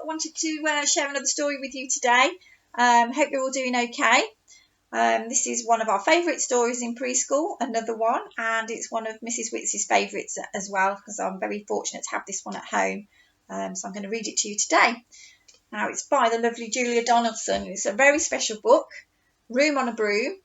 wanted to share another story with you today. Hope you're all doing okay. This is one of our favourite stories in preschool, another one, and it's one of Mrs. Witz's favourites as well, because I'm very fortunate to have this one at home. So I'm going to read it to you today. Now, it's by the lovely Julia Donaldson. It's a very special book, Room on a Broom.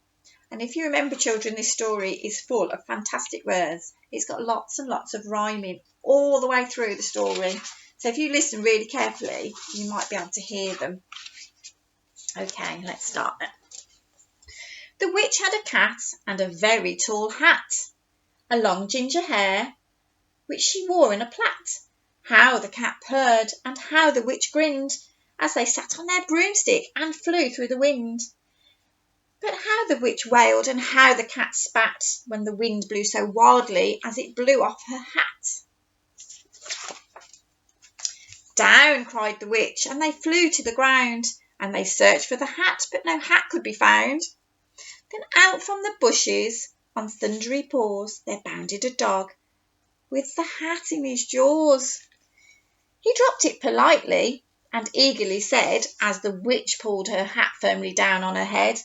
And if you remember, children, this story is full of fantastic words. It's got lots and lots of rhyming all the way through the story. So if you listen really carefully, you might be able to hear them. Okay, let's start then. The witch had a cat and a very tall hat, a long ginger hair, which she wore in a plait. How the cat purred and how the witch grinned as they sat on their broomstick and flew through the wind. But how the witch wailed and how the cat spat when the wind blew so wildly as it blew off her hat. Down, cried the witch, and they flew to the ground, and they searched for the hat, but no hat could be found. Then out from the bushes, on thundery paws, there bounded a dog, with the hat in his jaws. He dropped it politely, and eagerly said, as the witch pulled her hat firmly down on her head,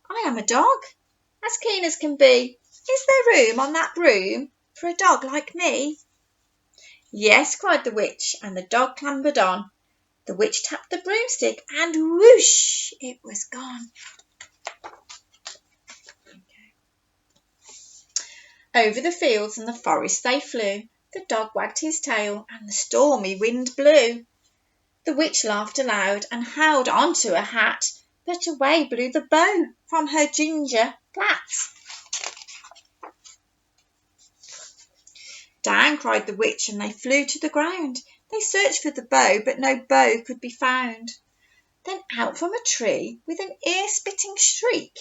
I am a dog, as keen as can be. Is there room on that broom for a dog like me? Yes, cried the witch, and the dog clambered on. The witch tapped the broomstick, and whoosh, it was gone. Over the fields and the forest they flew. The dog wagged his tail, and the stormy wind blew. The witch laughed aloud, and howled on to her hat, but away blew the bow from her ginger plait. Down, cried the witch, and they flew to the ground. They searched for the bow, but no bow could be found. Then out from a tree, with an ear-spitting shriek,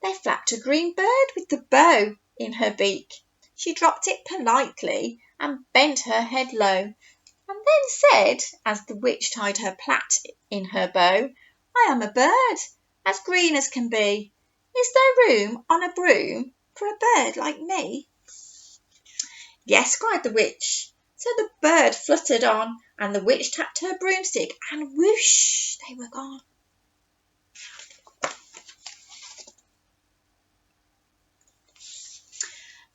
there flapped a green bird with the bow in her beak. She dropped it politely and bent her head low, and then said, as the witch tied her plait in her bow, I am a bird, as green as can be. Is there room on a broom for a bird like me? Yes, cried the witch. So the bird fluttered on, and the witch tapped her broomstick, and whoosh, they were gone.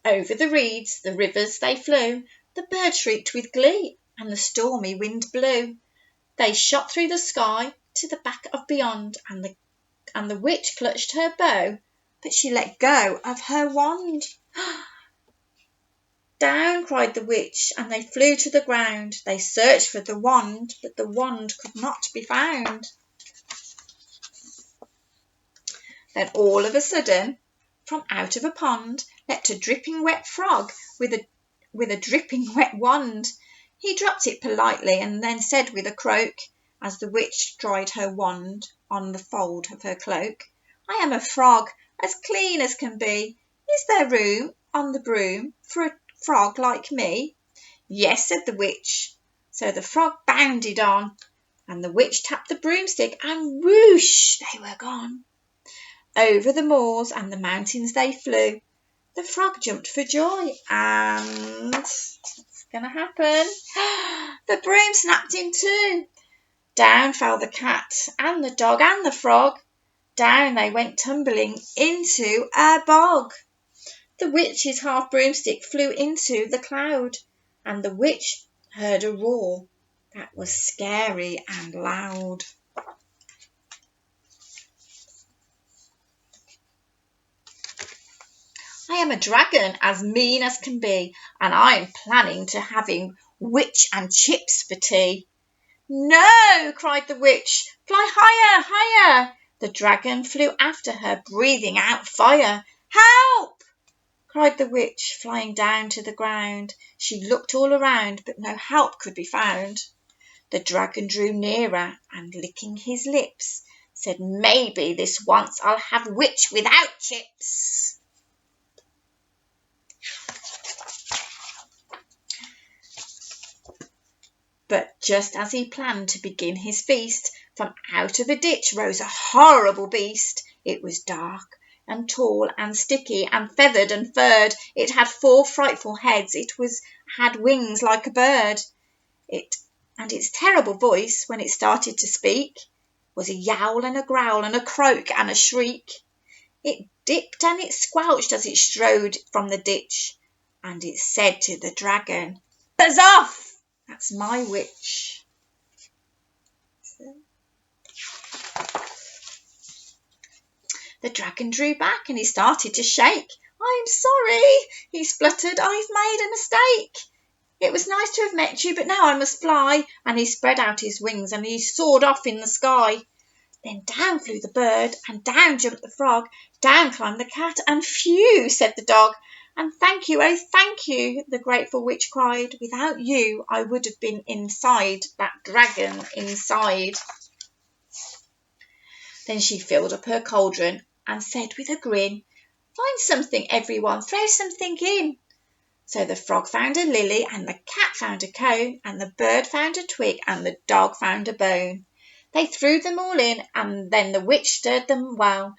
Over the reeds, the rivers they flew. The bird shrieked with glee, and the stormy wind blew. They shot through the sky to the back of beyond, and the witch clutched her bow, but she let go of her wand. Down, cried the witch, and they flew to the ground. They searched for the wand, but the wand could not be found. Then all of a sudden, from out of a pond, leapt a dripping wet frog with a dripping wet wand. He dropped it politely, and then said with a croak, as the witch dried her wand on the fold of her cloak, I am a frog, as clean as can be. Is there room on the broom for a frog like me? Yes, said the witch. So the frog bounded on, and the witch tapped the broomstick, and whoosh, they were gone. Over the moors and the mountains they flew. The frog jumped for joy, and what's going to happen? The broom snapped in two. Down fell the cat and the dog and the frog. Down they went tumbling into a bog. The witch's half broomstick flew into the cloud, and the witch heard a roar that was scary and loud. I am a dragon as mean as can be, and I am planning to having witch and chips for tea. No, cried the witch, fly higher, higher. The dragon flew after her, breathing out fire. Help! Cried the witch, flying down to the ground. She looked all around, but no help could be found. The dragon drew nearer, and licking his lips, said, maybe this once I'll have witch without chips. But just as he planned to begin his feast, from out of a ditch rose a horrible beast. It was dark and tall and sticky and feathered and furred. It had 4 frightful heads. It had wings like a bird. It and its terrible voice, when it started to speak, was a yowl and a growl and a croak and a shriek. It dipped and it squelched as it strode from the ditch, and it said to the dragon, "Buzz off! That's my witch." The dragon drew back and he started to shake. "I'm sorry," he spluttered. "I've made a mistake. It was nice to have met you, but now I must fly." And he spread out his wings and he soared off in the sky. Then down flew the bird, and down jumped the frog, down climbed the cat, and "Phew," said the dog. "And thank you, oh thank you," the grateful witch cried. "Without you I would have been inside that dragon inside." Then she filled up her cauldron and said with a grin, "Find something, everyone, throw something in." So the frog found a lily, and the cat found a cone, and the bird found a twig, and the dog found a bone. They threw them all in, and then the witch stirred them well,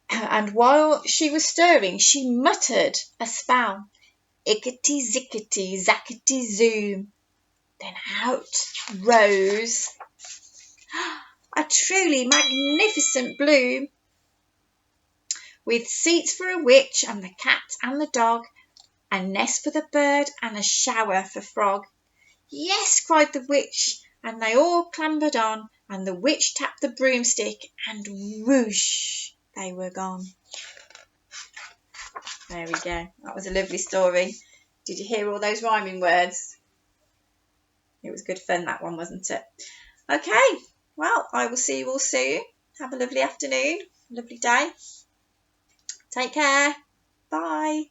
and while she was stirring she muttered a spell. Ickety zickety zackety zoom. Then out rose a truly magnificent bloom, with seats for a witch and the cat and the dog, a nest for the bird and a shower for frog. "Yes," cried the witch, and they all clambered on, and the witch tapped the broomstick, and whoosh, they were gone. There we go. That was a lovely story. Did you hear all those rhyming words? It was good fun, that one, wasn't it? Okay, well, I will see you all soon. Have a lovely afternoon, lovely day. Take care. Bye.